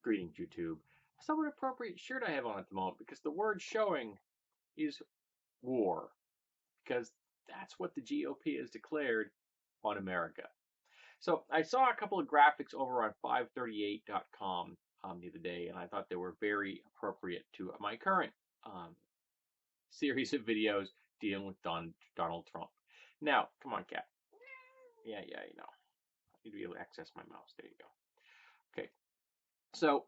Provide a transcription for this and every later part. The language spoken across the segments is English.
Greetings, YouTube. A somewhat appropriate shirt I have on at the moment because the word showing is war, because that's what the GOP has declared on America. So I saw a couple of graphics over on 538.com the other day, and I thought they were very appropriate to my current series of videos dealing with Donald Trump. Now, come on, cat. Yeah, you know. I need to be able to access my mouse. There you go. Okay. So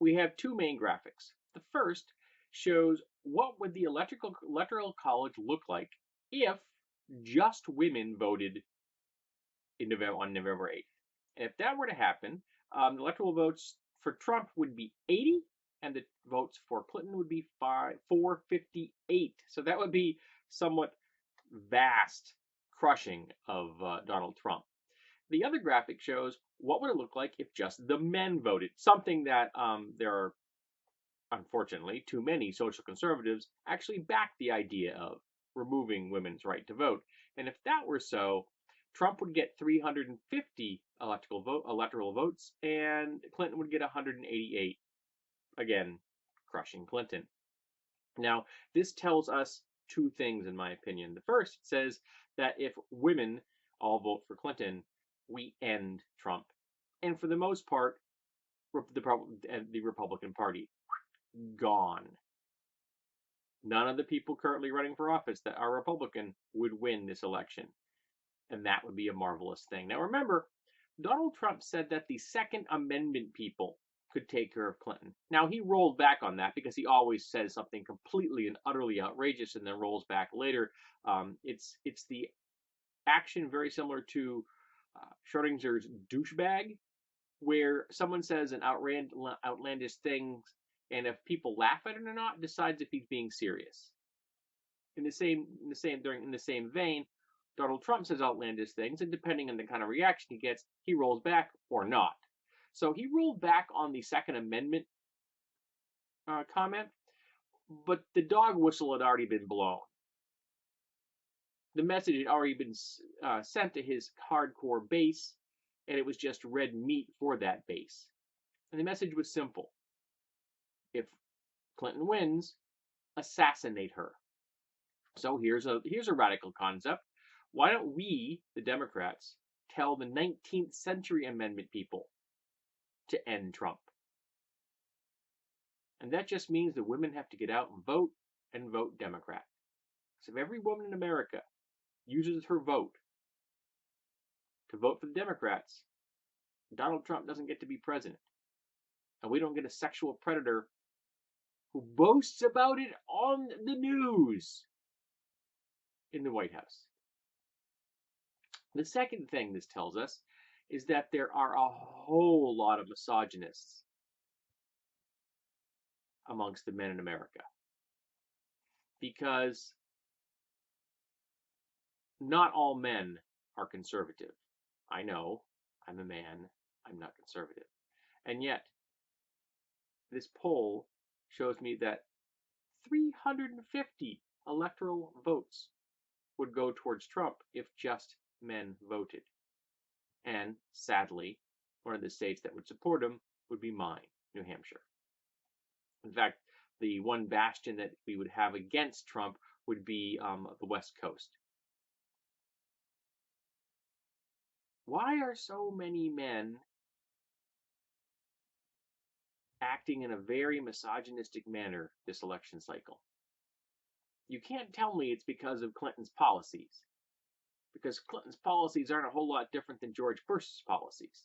we have two main graphics. The first shows what would the electoral college look like if just women voted on November 8th. And if that were to happen, the electoral votes for Trump would be 80, and the votes for Clinton would be 458. So that would be somewhat vast crushing of Donald Trump. The other graphic shows what would it look like if just the men voted, something that there are, unfortunately, too many social conservatives actually back the idea of removing women's right to vote. And if that were so, Trump would get 350 electoral votes, and Clinton would get 188. Again, crushing Clinton. Now, this tells us two things, in my opinion. The first says that if women all vote for Clinton, we end Trump. And for the most part, the Republican Party, gone. None of the people currently running for office that are Republican would win this election. And that would be a marvelous thing. Now remember, Donald Trump said that the Second Amendment people could take care of Clinton. Now he rolled back on that because he always says something completely and utterly outrageous and then rolls back later. It's the action very similar to Schrodinger's douchebag, where someone says an outlandish thing, and if people laugh at it or not, decides if he's being serious. In the same vein, Donald Trump says outlandish things, and depending on the kind of reaction he gets, he rolls back or not. So he rolled back on the Second Amendment comment, but the dog whistle had already been blown. The message had already been sent to his hardcore base, and it was just red meat for that base. And the message was simple. If Clinton wins, assassinate her. So here's a radical concept. Why don't we, the Democrats, tell the 19th century amendment people to end Trump? And that just means that women have to get out and vote Democrat. So if every woman in America uses her vote to vote for the Democrats, Donald Trump doesn't get to be president. And we don't get a sexual predator who boasts about it on the news in the White House. The second thing this tells us is that there are a whole lot of misogynists amongst the men in America. Because not all men are conservative. I know, I'm a man, I'm not conservative. And yet, this poll shows me that 350 electoral votes would go towards Trump if just men voted. And sadly, one of the states that would support him would be mine, New Hampshire. In fact, the one bastion that we would have against Trump would be the West Coast. Why are so many men acting in a very misogynistic manner this election cycle? You can't tell me it's because of Clinton's policies, because Clinton's policies aren't a whole lot different than George Bush's policies.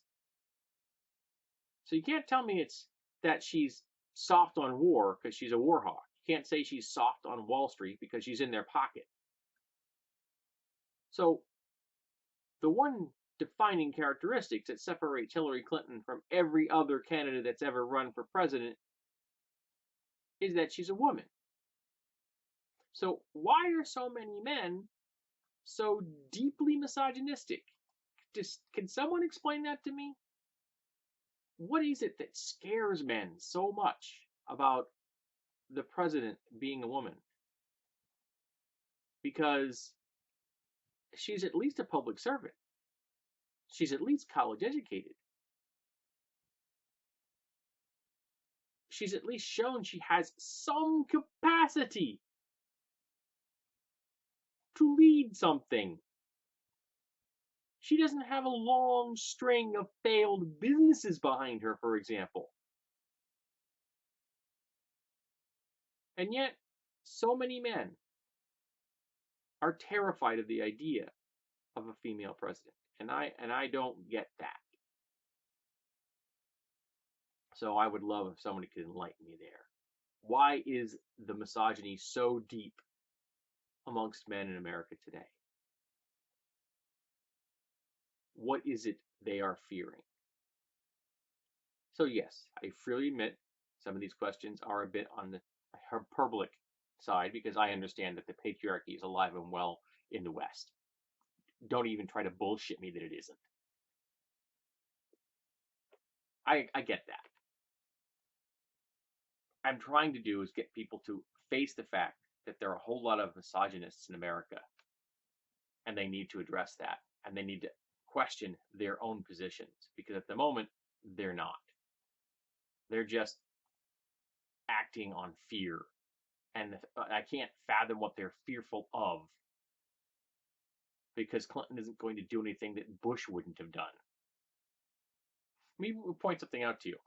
So you can't tell me it's that she's soft on war because she's a war hawk. You can't say she's soft on Wall Street because she's in their pocket. So the one defining characteristics that separates Hillary Clinton from every other candidate that's ever run for president is that she's a woman. So why are so many men so deeply misogynistic? Can someone explain that to me? What is it that scares men so much about the president being a woman? Because she's at least a public servant. She's at least college educated. she's at least shown she has some capacity to lead something. She doesn't have a long string of failed businesses behind her, for example. And yet, so many men are terrified of the idea of a female president. And I don't get that. So I would love if somebody could enlighten me there. Why is the misogyny so deep amongst men in America today? What is it they are fearing? So yes, I freely admit some of these questions are a bit on the hyperbolic side because I understand that the patriarchy is alive and well in the West. Don't even try to bullshit me that it isn't. I get that. I'm trying to do is get people to face the fact that there are a whole lot of misogynists in America, and they need to address that, and they need to question their own positions, because at the moment they're not. They're just acting on fear, and I can't fathom what they're fearful of, because Clinton isn't going to do anything that Bush wouldn't have done. Let me point something out to you.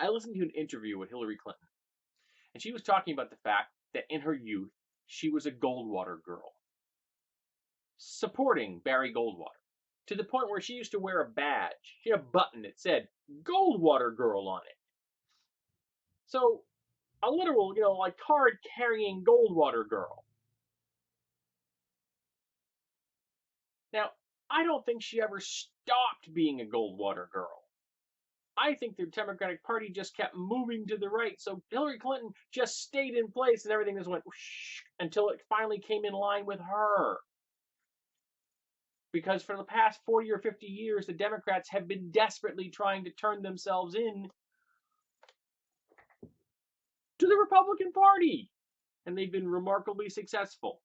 I listened to an interview with Hillary Clinton, and she was talking about the fact that in her youth she was a Goldwater girl, supporting Barry Goldwater, to the point where she used to wear a badge. She had a button that said Goldwater Girl on it. So a literal, like card carrying Goldwater Girl. Now, I don't think she ever stopped being a Goldwater Girl. I think the Democratic Party just kept moving to the right, so Hillary Clinton just stayed in place and everything just went whoosh, until it finally came in line with her. Because for the past 40 or 50 years, the Democrats have been desperately trying to turn themselves in to the Republican Party, and they've been remarkably successful.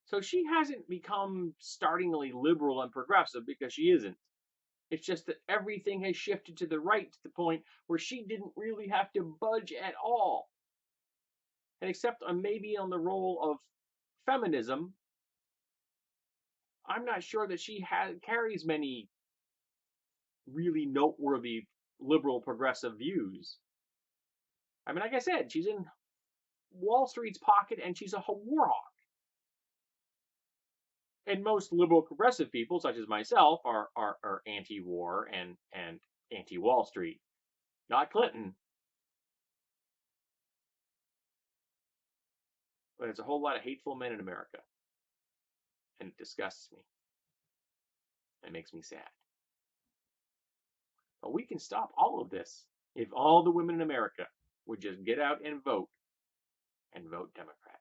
So she hasn't become startlingly liberal and progressive, because she isn't. It's just that everything has shifted to the right to the point where she didn't really have to budge at all. And except maybe on the role of feminism, I'm not sure that she carries many really noteworthy liberal progressive views. I mean, like I said, she's in Wall Street's pocket and she's a war hawk. And most liberal progressive people, such as myself, are anti-war and anti-Wall Street. Not Clinton. But there's a whole lot of hateful men in America. And it disgusts me. It makes me sad. But we can stop all of this if all the women in America would just get out and vote Democrat.